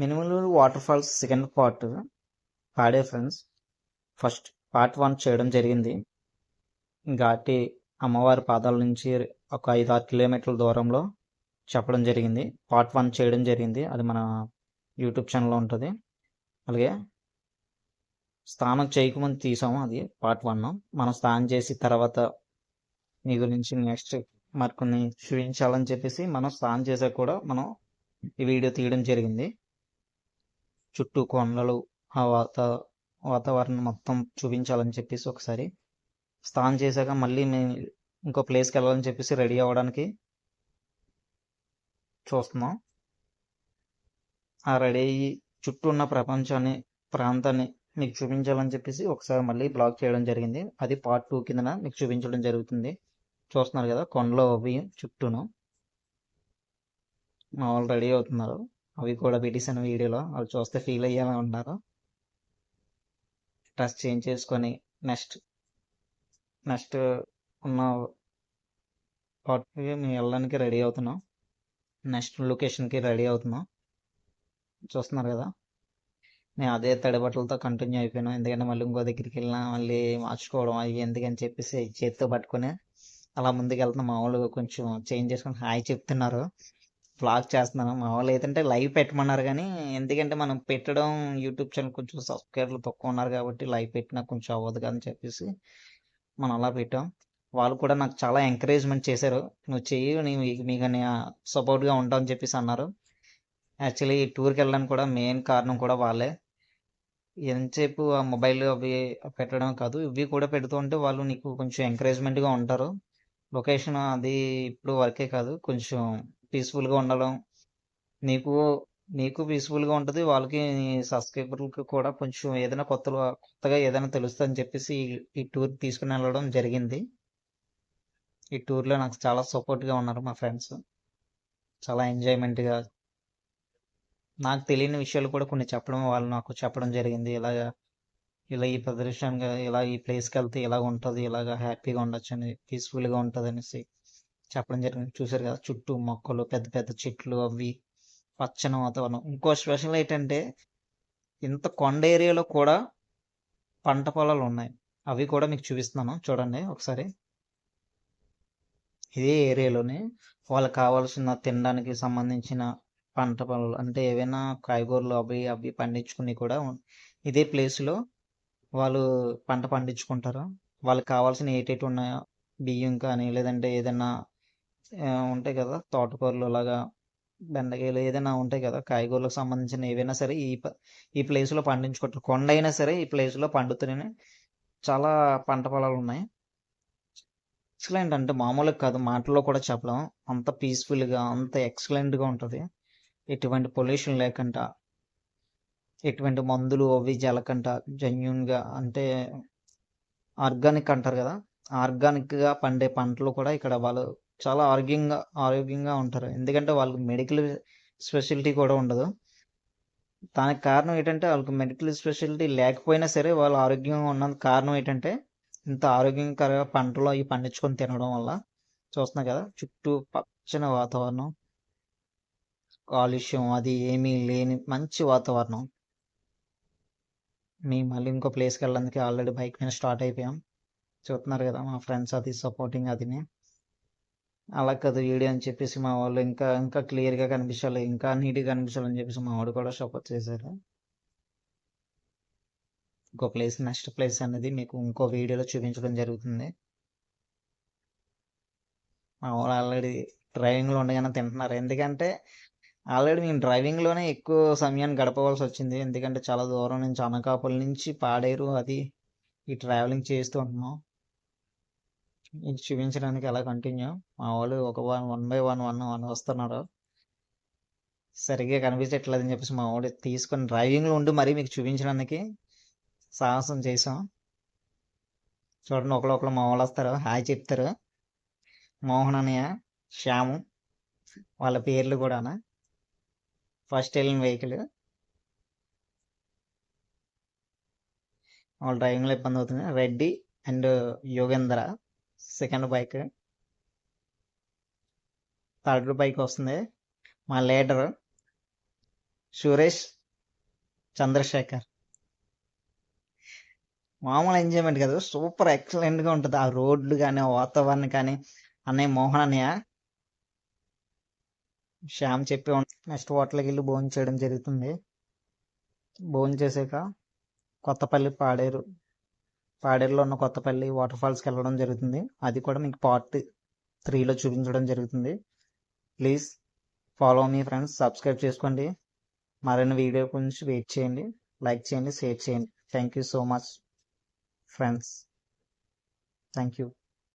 Minimal water falls second part పాడే friends. First part 1 చేయడం జరిగింది. ఘాటి అమ్మవారి పాదాల నుంచి ఒక 5-6 కిలోమీటర్ల దూరంలో చెప్పడం జరిగింది. పార్ట్ 1 చేయడం జరిగింది. అది మన యూట్యూబ్ ఛానల్లో ఉంటుంది. అలాగే స్నానం చేయకముందు తీసాము, అది పార్ట్ 1. మనం స్నానం చేసి తర్వాత మీ గురించి నెక్స్ట్ మరికొన్ని చూపించాలని చెప్పేసి మనం స్నానం చేసాక కూడా మనం ఈ వీడియో తీయడం జరిగింది. చుట్టూ కొండలు, ఆ వాతావరణం మొత్తం చూపించాలని చెప్పేసి ఒకసారి స్నానం చేశాక మళ్ళీ మేము ఇంకో ప్లేస్కి వెళ్ళాలని చెప్పేసి రెడీ అవ్వడానికి చూస్తున్నాం. ఆ రెడీ అయ్యి చుట్టూ ఉన్న ప్రాంతాన్ని మీకు చూపించాలని చెప్పేసి ఒకసారి మళ్ళీ బ్లాగ్ చేయడం జరిగింది. అది పార్ట్ 2 కిందన మీకు చూపించడం జరుగుతుంది. చూస్తున్నారు కదా కొండలు అవి చుట్టూను. మా వాళ్ళు రెడీ అవుతున్నారు. అవి కూడా పెట్టేసాను వీడియోలో, వాళ్ళు చూస్తే ఫీల్ అయ్యేలా ఉన్నారు. డ్రెస్ చేంజ్ చేసుకొని నెక్స్ట్ ఉన్న పార్ట్కి మేము వెళ్ళడానికి రెడీ అవుతున్నాం. నెక్స్ట్ లొకేషన్కి రెడీ అవుతున్నాం. చూస్తున్నారు కదా, నేను అదే తడి బట్టలతో కంటిన్యూ అయిపోయాను. ఎందుకంటే మళ్ళీ ఇంకో దగ్గరికి వెళ్ళినా మళ్ళీ మార్చుకోవడం అవి ఎందుకని చెప్పేసి చేతితో పట్టుకొని అలా ముందుకు వెళ్తున్నాం. మా వాళ్ళు కొంచెం చేంజ్ చేసుకొని హాయ్ చెప్తున్నారు. వ్లాగ్ చేస్తున్నాను. మా వాళ్ళు ఏంటంటే లైవ్ పెట్టమన్నారు, కానీ ఎందుకంటే మనం పెట్టడం యూట్యూబ్ ఛానల్ కొంచెం సబ్స్క్రైబర్లు తక్కువ ఉన్నారు కాబట్టి లైవ్ పెట్టినా కొంచెం అవ్వదు అని చెప్పేసి మనం అలా పెట్టాం. వాళ్ళు కూడా నాకు చాలా ఎంకరేజ్మెంట్ చేశారు. నువ్వు చెయ్యి, మీకు సపోర్ట్గా ఉంటావు అని చెప్పేసి అన్నారు. యాక్చువల్లీ ఈ టూర్కి వెళ్ళడానికి కూడా మెయిన్ కారణం కూడా వాళ్ళే. ఎంతసేపు ఆ మొబైల్ అవి పెట్టడం కాదు, ఇవి కూడా పెడుతూ ఉంటే వాళ్ళు నీకు కొంచెం ఎంకరేజ్మెంట్గా ఉంటారు. లొకేషన్ అది ఇప్పుడు వరకే కాదు, కొంచెం పీస్ఫుల్గా ఉండడం నీకు పీస్ఫుల్గా ఉంటుంది, వాళ్ళకి సబ్స్క్రైబర్లకి కూడా కొంచెం ఏదైనా కొత్తగా ఏదైనా తెలుస్తుంది అని చెప్పేసి ఈ టూర్ తీసుకుని వెళ్ళడం జరిగింది. ఈ టూర్లో నాకు చాలా సపోర్ట్గా ఉన్నారు మా ఫ్రెండ్స్. చాలా ఎంజాయ్మెంట్గా నాకు తెలియని విషయాలు కూడా కొన్ని చెప్పడం, వాళ్ళు నాకు చెప్పడం జరిగింది. ఇలా ఈ ప్రదర్శనగా ఇలా ఈ ప్లేస్కి వెళ్తే ఇలా ఉంటుంది, ఇలాగ హ్యాపీగా ఉండొచ్చు అని, పీస్ఫుల్గా ఉంటుంది అనేసి చెప్పడం జరిగింది. చూసారు కదా చుట్టూ మొక్కలు, పెద్ద పెద్ద చెట్లు, అవి పచ్చని వాతావరణం. ఇంకో స్పెషల్ ఏంటంటే ఇంత కొండ ఏరియాలో కూడా పంట పొలాలు ఉన్నాయి. అవి కూడా మీకు చూపిస్తున్నాను, చూడండి ఒకసారి. ఇదే ఏరియాలోనే వాళ్ళకి కావాల్సిన తినడానికి సంబంధించిన పంట పొలాలు అంటే ఏవైనా కాయగూరలు అవి పండించుకుని కూడా ఇదే ప్లేస్లో వాళ్ళు పంట పండించుకుంటారు. వాళ్ళకి కావాల్సిన ఏటేటి ఉన్నాయో బియ్యం కానీ, లేదంటే ఏదైనా ఉంటాయి కదా తోటకూరలు, అలాగా బెండకాయలు ఏదైనా ఉంటాయి కదా కాయగూరలకు సంబంధించిన ఏవైనా సరే ఈ ప్లేస్లో పండించుకుంటారు. కొండ అయినా సరే ఈ ప్లేస్లో పండుతూనే చాలా పంట పొలాలు ఉన్నాయి. ఎక్సలెంట్ అంటే మామూలుగా కాదు, మాటల్లో కూడా చెప్పలేం. అంత పీస్ఫుల్గా, అంత ఎక్సలెంట్గా ఉంటుంది. ఎటువంటి పొల్యూషన్ లేకుండా, ఎటువంటి మందులు అవి జలకంట, జెన్యున్గా అంటే ఆర్గానిక్ అంటారు కదా, ఆర్గానిక్గా పండే పంటలు కూడా ఇక్కడ వాళ్ళు చాలా ఆరోగ్యంగా ఉంటారు. ఎందుకంటే వాళ్ళకి మెడికల్ స్పెషాలిటీ కూడా ఉండదు. దానికి కారణం ఏంటంటే వాళ్ళకి మెడికల్ స్పెషాలిటీ లేకపోయినా సరే వాళ్ళు ఆరోగ్యంగా ఉన్నందుకు కారణం ఏంటంటే ఇంత ఆరోగ్యకరంగా పంటలు అవి పండించుకొని తినడం వల్ల. చూస్తున్నాం కదా చుట్టూ పచ్చని వాతావరణం, కాలుష్యం అది ఏమీ లేని మంచి వాతావరణం. మేము మళ్ళీ ఇంకో ప్లేస్కి వెళ్ళడానికి ఆల్రెడీ బైక్ మీద స్టార్ట్ అయిపోయాం. చూస్తున్నారు కదా మా ఫ్రెండ్స్ అది సపోర్టింగ్ అదిని. అలా కాదు వీడియో అని చెప్పేసి మా వాళ్ళు ఇంకా ఇంకా క్లియర్గా కనిపించాలి, ఇంకా నీట్గా కనిపించాలని చెప్పేసి మా వాడు కూడా సపోర్ట్ చేశారు. ఇంకో ప్లేస్, నెక్స్ట్ ప్లేస్ అనేది మీకు ఇంకో వీడియోలో చూపించడం జరుగుతుంది. మా వాళ్ళు ఆల్రెడీ డ్రైవింగ్లో ఉండగానే తింటున్నారు. ఎందుకంటే ఆల్రెడీ మేము డ్రైవింగ్లోనే ఎక్కువ సమయాన్ని గడపవలసి వచ్చింది. ఎందుకంటే చాలా దూరం నుంచి అనకాపల్లి నుంచి పాడేరు అది ఈ ట్రావెలింగ్ చేస్తూ ఉంటున్నాం. ఇది చూపించడానికి అలా కంటిన్యూ. మా వాళ్ళు ఒక 1 వస్తున్నారు. సరిగ్గా కనిపించట్లేదని చెప్పేసి మా వాడు తీసుకొని డ్రైవింగ్లో ఉండి మరీ మీకు చూపించడానికి సాహసం చేసాం. చూడండి ఒకళ్ళు మా వాళ్ళు వస్తారు, హాయ్ చెప్తారు. మోహన్ అన్నయ్య, శ్యాము, వాళ్ళ పేర్లు కూడానా. ఫస్ట్ వెళ్ళిన వెహికల్ వాళ్ళ డ్రైవింగ్లో ఇబ్బంది అవుతుంది. Reddy and Yogendra second bike. Third bike వస్తుంది మా లీడర్ సురేష్ చంద్రశేఖర్. మామూలు ఎంజాయ్మెంట్ కాదు, సూపర్ ఎక్సలెంట్గా ఉంటుంది. ఆ రోడ్లు కానీ ఆ వాతావరణం కానీ. అన్నయ్య మోహన్ అన్నయ్య శ్యామ్ చెప్పి నెక్స్ట్ హోటల్కి వెళ్ళి భోజనం చేయడం జరుగుతుంది. భోజనం చేసాక కొత్తపల్లి పాడేరులో ఉన్న కొత్తపల్లి వాటర్ ఫాల్స్కి వెళ్ళడం జరుగుతుంది. అది కూడా మీకు పార్ట్ 3లో చూపించడం జరుగుతుంది. Please follow me friends, subscribe చేసుకోండి. మరిన్ని వీడియో గురించి వెయిట్ చేయండి. లైక్ చేయండి, షేర్ చేయండి. Thank you so much friends. Thank you.